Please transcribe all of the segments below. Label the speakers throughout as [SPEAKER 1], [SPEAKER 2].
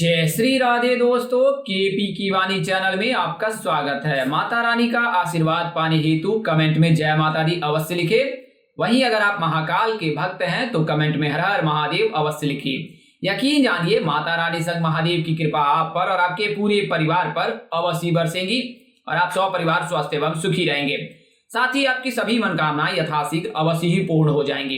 [SPEAKER 1] जय श्री राधे दोस्तों, केपी की वाणी चैनल में आपका स्वागत है। माता रानी का आशीर्वाद पाने हेतु कमेंट में जय माता दी अवश्य लिखे। वहीं अगर आप महाकाल के भक्त हैं तो कमेंट में हर हर महादेव अवश्य लिखिए। यकीन जानिए माता रानी संग महादेव की कृपा आप पर और आपके पूरे परिवार पर अवश्य बरसेंगी और आप परिवार स्वस्थ एवं सुखी रहेंगे। साथ ही आपकी सभी मनोकामनाएं यथाशीघ्र अवश्य ही पूर्ण हो जाएंगी।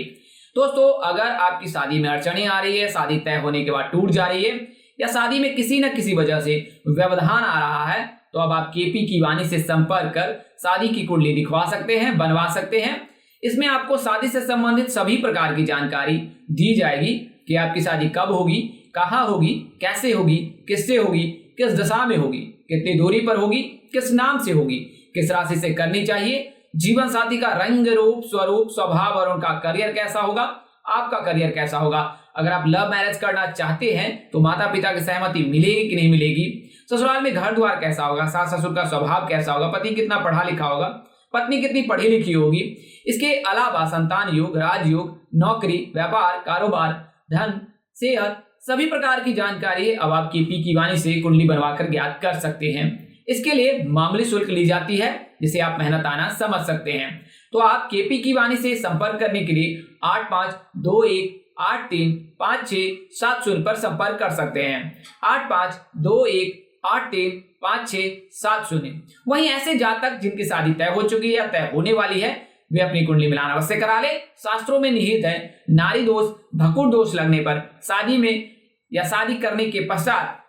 [SPEAKER 1] दोस्तों, अगर आपकी शादी में अड़चने आ रही है, शादी तय होने के बाद टूट जा रही है या शादी में किसी न किसी वजह से व्यवधान आ रहा है, तो अब आप केपी की वाणी से संपर्क कर शादी की कुंडली दिखवा सकते हैं, बनवा सकते हैं। इसमें आपको शादी से संबंधित सभी प्रकार की जानकारी दी जाएगी कि आपकी शादी कब होगी, कहाँ होगी, कैसे होगी, किससे होगी, किस दशा में होगी, कितनी दूरी पर होगी, किस नाम से होगी, किस राशि से करनी चाहिए, जीवन साथी का रंग रूप स्वरूप स्वभाव और उनका करियर कैसा होगा, आपका करियर कैसा होगा। अगर आप लव मैरिज करना चाहते हैं तो माता पिता की सहमति मिलेगी कि नहीं मिलेगी, ससुराल में घर द्वार कैसा होगा, सास ससुर का स्वभाव कैसा होगा, पति कितना पढ़ा लिखा होगा, पत्नी कितनी पढ़ी लिखी होगी। इसके अलावा संतान योग, राजयोग, नौकरी, व्यापार, कारोबार, धन, सेहत, सभी प्रकार की जानकारी अब आप केपी की वाणी से कुंडली बनवाकर ज्ञात कर सकते हैं। इसके लिए मामूली शुल्क ली जाती है, जिसे आप मेहनत आना समझ सकते हैं। तो आप केपी की वाणी से संपर्क करने के लिए 8521835670 पर संपर्क कर सकते हैं। 8521835670। वहीं ऐसे जातक जिनकी शादी तय हो चुकी है या तय होने वाली है, वे अपनी कुंडली मिलान अवश्य करा ले। शास्त्रों में निहित है, नारी दोष, भकुर दोष लगने पर शादी में या शादी करने के पश्चात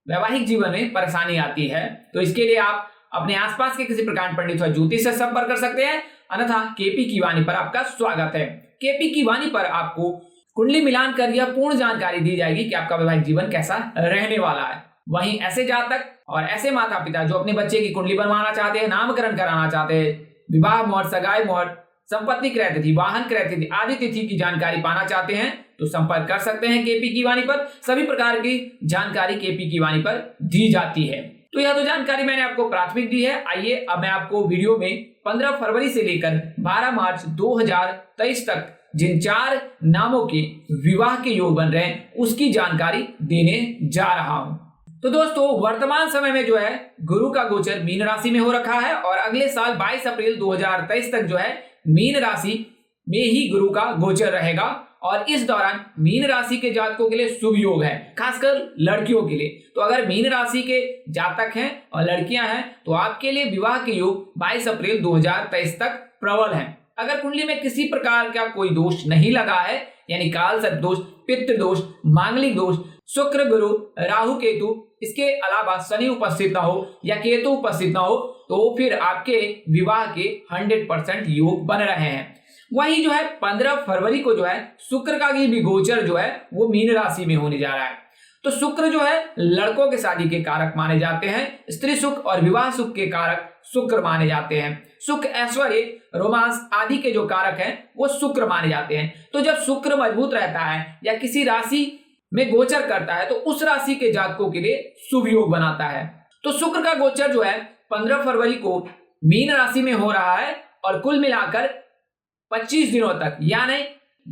[SPEAKER 1] वैवाहिक जीवन में परेशानी आती है। तो इसके लिए आप अपने आसपास के किसी प्रकार पंडित व ज्योतिष से संपर्क कर सकते हैं, अन्यथा केपी की वाणी पर आपका स्वागत है। केपी की वाणी पर आपको कुंडली मिलान कर यह पूर्ण जानकारी दी जाएगी कि आपका वैवाहिक जीवन कैसा रहने वाला है। वहीं ऐसे जातक और ऐसे माता पिता जो अपने बच्चे की कुंडली बनवाना चाहते हैं, नामकरण कराना चाहते हैं, विवाह मुहूर्त, सगाई मुहूर्त, संपत्ति क्रय तिथि, वाहन क्रय तिथि आदि तिथि की जानकारी पाना चाहते हैं तो संपर्क कर सकते हैं केपी की वाणी पर। सभी प्रकार की जानकारी केपी की वाणी पर दी जाती है। तो यह तो जानकारी मैंने आपको प्राथमिक दी है। आइए अब मैं आपको वीडियो में 15 फरवरी से लेकर 12 मार्च 2023 तक जिन 4 नामों के विवाह के योग बन रहे हैं उसकी जानकारी देने जा रहा हूं। तो दोस्तों, वर्तमान समय में जो है गुरु का गोचर मीन राशि में हो रखा है और अगले साल 22 अप्रैल 2023 तक जो है मीन राशि में ही गुरु का गोचर रहेगा और इस दौरान मीन राशि के जातकों के लिए शुभ योग है, खासकर लड़कियों के लिए। तो अगर मीन राशि के जातक हैं और लड़कियां हैं तो आपके लिए विवाह के योग 22 अप्रैल 2023 तक प्रबल हैं। अगर कुंडली में किसी प्रकार का कोई दोष नहीं लगा है, यानी काल सर्प दोष, पितृ दोष, मांगलिक दोष, शुक्र गुरु राहु केतु, इसके अलावा शनि उपस्थित ना हो या केतु उपस्थित ना हो, तो फिर आपके विवाह के 100% योग बन रहे हैं। वही जो है 15 फरवरी को जो है शुक्र का भी गोचर जो है वो मीन राशि में होने जा रहा है। तो शुक्र जो है लड़कों के शादी के कारक माने जाते हैं, स्त्री सुख और विवाह सुख के कारक शुक्र माने जाते हैं। सुख, ऐश्वर्य, रोमांस आदि के जो कारक हैं वो शुक्र माने जाते हैं। तो जब शुक्र मजबूत रहता है या किसी राशि में गोचर करता है तो उस राशि के जातकों के लिए शुभ योग बनाता है। तो शुक्र का गोचर जो है 15 फरवरी को मीन राशि में हो रहा है और कुल मिलाकर 25 दिनों तक यानी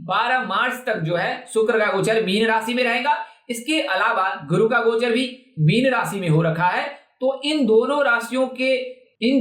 [SPEAKER 1] 12 मार्च तक जो है शुक्र का गोचर मीन राशि में रहेगा। इसके अलावा गुरु का गोचर भी मीन राशि में हो रखा है। तो इन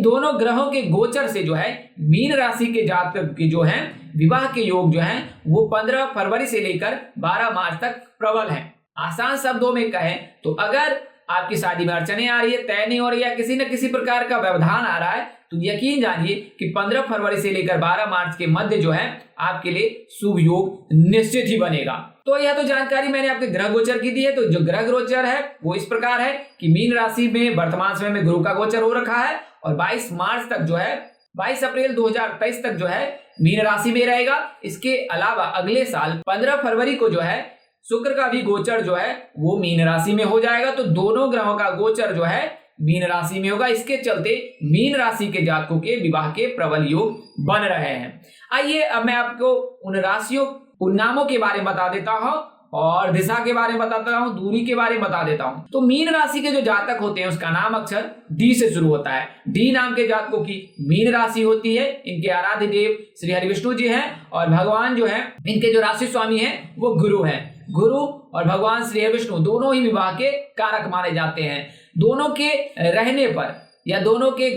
[SPEAKER 1] दोनों ग्रहों के गोचर से जो है मीन राशि के जातक के जो है विवाह के योग जो है वो 15 फरवरी से लेकर 12 मार्च तक प्रबल है। आसान शब्दों में कहें तो अगर आपकी शादी में अड़चने आ रही है, तय नहीं हो रही है, किसी न किसी प्रकार का व्यवधान आ रहा है, तो यकीन जानिए कि 15 फरवरी से लेकर 12 मार्च के मध्य जो है आपके लिए शुभ योग निश्चित ही बनेगा। तो यह तो जानकारी मैंने आपके ग्रह गोचर की दी है। तो जो ग्रह गोचर है वो इस प्रकार है कि मीन राशि में वर्तमान समय में गुरु का गोचर हो रखा है और 22 मार्च तक जो है 22 अप्रैल 2023 तक जो है मीन राशि में रहेगा। इसके अलावा अगले साल 15 फरवरी को जो है शुक्र का भी गोचर जो है वो मीन राशि में हो जाएगा। तो दोनों ग्रहों का गोचर जो है मीन राशि में होगा। इसके चलते मीन राशि के जातकों के विवाह के प्रबल योग बन रहे हैं। आइए अब मैं आपको उन राशियों, उन नामों के बारे में बता देता हूं और दिशा के बारे में बताता हूं, दूरी के बारे में बता देता हूं। तो मीन राशि के जो जातक होते हैं उसका नाम अक्षर डी से शुरू होता है। डी नाम के जातकों की मीन राशि होती है। इनके आराध्य देव श्री हरि विष्णु जी हैं और भगवान जो है इनके जो राशि स्वामी हैं वो गुरु हैं। गुरु और भगवान श्री विष्णु दोनों ही विवाह के कारक माने जाते हैं। दोनों के रहने पर या दोनों के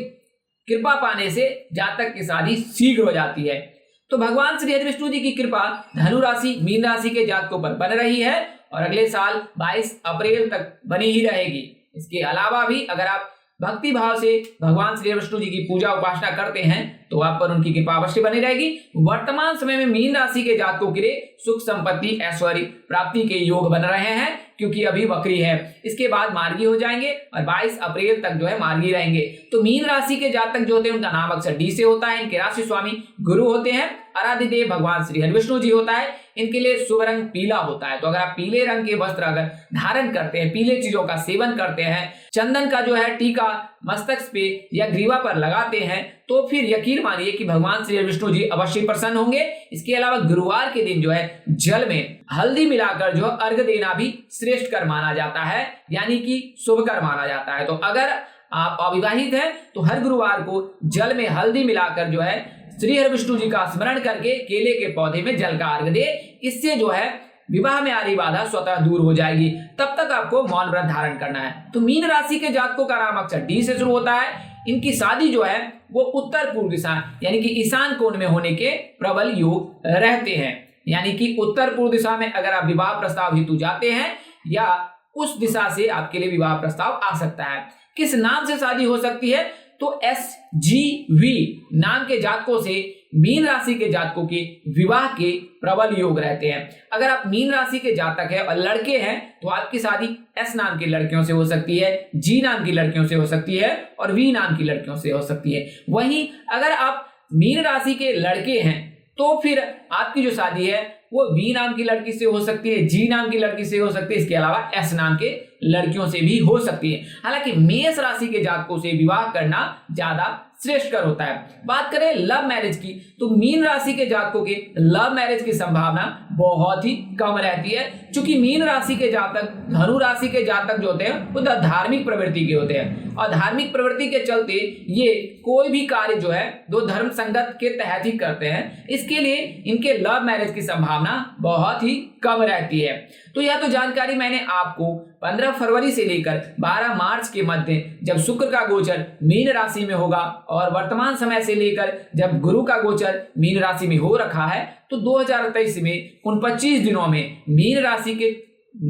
[SPEAKER 1] कृपा पाने से जातक की शादी शीघ्र हो जाती है। तो भगवान श्री हरि विष्णु जी की कृपा धनु राशि, मीन राशि के जातकों पर बन रही है और अगले साल 22 अप्रैल तक बनी ही रहेगी। इसके अलावा भी अगर आप भक्ति भाव से भगवान श्री विष्णु जी की पूजा उपासना करते हैं तो आप पर उनकी कृपा अवश्य बनी रहेगी। वर्तमान समय में मीन राशि के जातकों के लिए सुख संपत्ति ऐश्वर्य प्राप्ति के योग बन रहे हैं, क्योंकि अभी वक्री है। इसके बाद मार्गी हो जाएंगे और 22 अप्रैल तक जो है मार्गी रहेंगे। तो मीन राशि के जातक जो होते हैं उनका नाम अक्सर डी से होता है। इनके राशि स्वामी गुरु होते हैं। आराध्य देव भगवान श्री हरि विष्णु जी होता है। इनके लिए शुभ रंग पीला होता है। तो अगर आप पीले रंग के वस्त्र अगर धारण करते हैं, पीले चीजों का सेवन करते हैं, चंदन का जो है टीका मस्तक पे या ग्रीवा पर लगाते हैं, तो फिर यकीन मानिए कि भगवान श्री विष्णु जी अवश्य प्रसन्न होंगे। इसके अलावा गुरुवार के दिन जो है जल में हल्दी मिलाकर जो अर्घ देना भी श्रेष्ठ कर माना जाता है, यानी कि शुभ कर माना जाता है। तो अगर आप अविवाहित हैं तो हर गुरुवार को जल में हल्दी मिलाकर जो है श्री हरि विष्णु जी का स्मरण करके केले के पौधे में जल का अर्घ दे। इससे जो है विवाह में आ रही बाधा स्वतः दूर हो जाएगी। तब तक आपको मौन व्रत धारण करना है। तो मीन राशि के जातकों का नाम अक्षर डी से शुरू होता है। इनकी शादी जो है वो उत्तर पूर्व दिशा यानी कि ईशान कोण में होने के प्रबल योग रहते हैं। यानी कि उत्तर पूर्व दिशा में अगर आप विवाह प्रस्ताव हेतु जाते हैं या उस दिशा से आपके लिए विवाह प्रस्ताव आ सकता है। किस नाम से शादी हो सकती है? तो SGV नाम के जातकों से मीन राशि के जातकों के विवाह के प्रबल योग रहते हैं। अगर आप मीन राशि के जातक हैं और लड़के हैं तो आपकी शादी S नाम की लड़कियों से हो सकती है, G नाम की लड़कियों से हो सकती है और V नाम की लड़कियों से हो सकती है। वहीं अगर आप मीन राशि के लड़के हैं तो फिर आपकी जो शादी है वो V नाम की लड़की से हो सकती है, G नाम की लड़की से हो सकती है, इसके अलावा S नाम के लड़कियों से भी हो सकती है। हालांकि मेष राशि के जातकों से विवाह करना ज्यादा श्रेष्ठकर होता है। बात करें लव मैरिज की तो मीन राशि के जातकों के लव मैरिज की संभावना बहुत ही कम रहती है, क्योंकि मीन राशि के जातक धनु राशि के जातक जो होते हैं वो धार्मिक प्रवृत्ति के होते हैं और धार्मिक प्रवृत्ति के चलते ये कोई भी कार्य जो है दो धर्म संगत के तहत ही करते हैं। इसके लिए इनके लव मैरिज की संभावना बहुत ही कम रहती है। तो यह तो जानकारी मैंने आपको 15 फरवरी से लेकर 12 मार्च के मध्य जब शुक्र का गोचर मीन राशि में होगा और वर्तमान समय से लेकर जब गुरु का गोचर मीन राशि में हो रखा है तो 2023 में उन 25 दिनों में मीन राशि के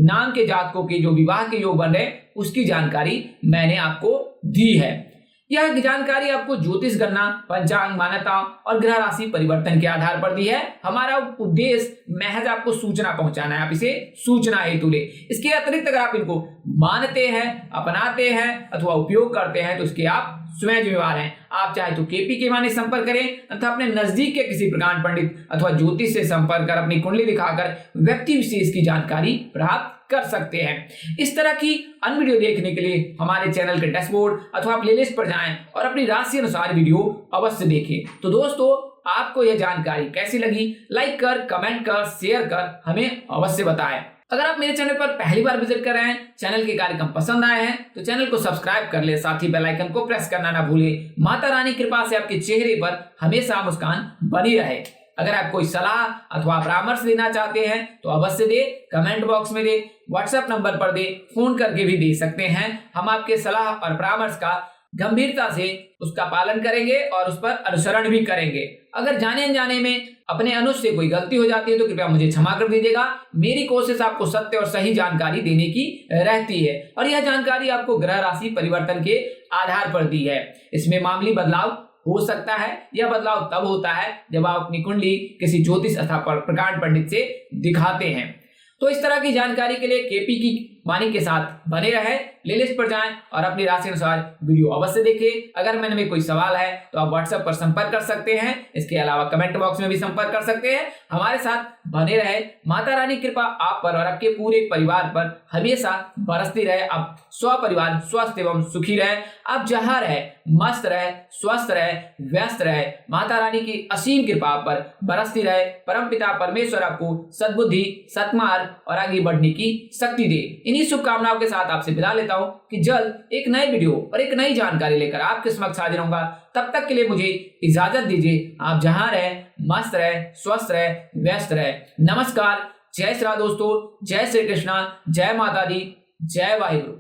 [SPEAKER 1] नाम के जातकों के जो विवाह के योग बन रहे उसकी जानकारी मैंने आपको दी है। यह जानकारी आपको ज्योतिष गणना, पंचांग मान्यता और ग्रह राशि परिवर्तन के आधार पर दी है। हमारा उद्देश्य महज आपको सूचना पहुंचाना है, आप इसे सूचना हेतु ले। इसके अतिरिक्त अगर आप इनको मानते हैं, अपनाते हैं अथवा उपयोग करते हैं तो इसके आप स्वयं जिम्मेवार हैं। आप चाहे तो केपी के माने संपर्क करें अथवा अपने नजदीक के किसी प्रकांड पंडित अथवा ज्योतिष से संपर्क कर अपनी कुंडली दिखाकर व्यक्ति विशेष की जानकारी प्राप्त कर सकते हैं। इस तरह की अन्य वीडियो देखने के लिए हमारे चैनल के डैशबोर्ड अथवा प्लेलिस्ट पर जाएं और अपनी राशि अनुसार वीडियो अवश्य देखें। तो दोस्तों आपको यह जानकारी कैसी लगी? लाइक कर, कमेंट कर, शेयर कर हमें अवश्य बताएं। अगर आप मेरे चैनल पर पहली बार विजिट कर रहे हैं, चैनल के कार्यक्रम पसंद आए हैं तो चैनल को सब्सक्राइब कर ले, साथ ही बेल आइकन को प्रेस करना ना भूलें। माता रानी कृपा से आपके चेहरे पर हमेशा मुस्कान बनी रहे। अगर आप कोई सलाह अथवा परामर्श देना चाहते हैं तो अवश्य दे, कमेंट बॉक्स में दे, व्हाट्सएप नंबर पर दे, फोन करके भी दे सकते हैं। हम आपके सलाह और परामर्श का गंभीरता से उसका पालन करेंगे और उस पर अनुसरण भी करेंगे। अगर जाने अनजाने में अपने अनुज से कोई गलती हो जाती है तो कृपया मुझे क्षमा कर दीजिएगा। मेरी कोशिश आपको सत्य और सही जानकारी देने की रहती है और यह जानकारी आपको ग्रह राशि परिवर्तन के आधार पर दी है। इसमें मामूली बदलाव हो सकता है। यह बदलाव तब होता है जब आप अपनी कुंडली किसी ज्योतिष अथवा प्रकांड पंडित से दिखाते हैं। तो इस तरह की जानकारी के लिए केपी की वाणी के साथ बने रहे। प्लेलिस्ट पर जाएं और अपनी राशि अनुसार वीडियो अवश्य देखें। अगर मन में कोई सवाल है तो आप व्हाट्सएप पर संपर्क कर सकते हैं। इसके अलावा कमेंट बॉक्स में भी संपर्क कर सकते हैं। हमारे साथ बने रहे। माता रानी कृपा आप पर और आपके पूरे परिवार पर हमेशा बरसती रहे। आप स्वपरिवार स्वस्थ एवं सुखी रहे। आप जहां रहे मस्त रहे, स्वस्थ रहे, व्यस्त रहे। माता रानी की असीम कृपा पर बरसती रहे। परमपिता परमेश्वर आपको सद्बुद्धि, सत्मार्ग और आगे बढ़ने की शक्ति दे। इन्हीं शुभकामनाओं के साथ आपसे विदा लेता हूं कि जल्द एक नए वीडियो और एक नई जानकारी लेकर आपके समक्ष हाजिर होऊंगा। तब तक के लिए मुझे इजाजत दीजिए। आप जहां रहे मस्त रहे, स्वस्थ रहे, व्यस्त रहे। नमस्कार, जय श्री राम दोस्तों, जय श्री कृष्णा, जय माता दी, जय वाहिगुरु।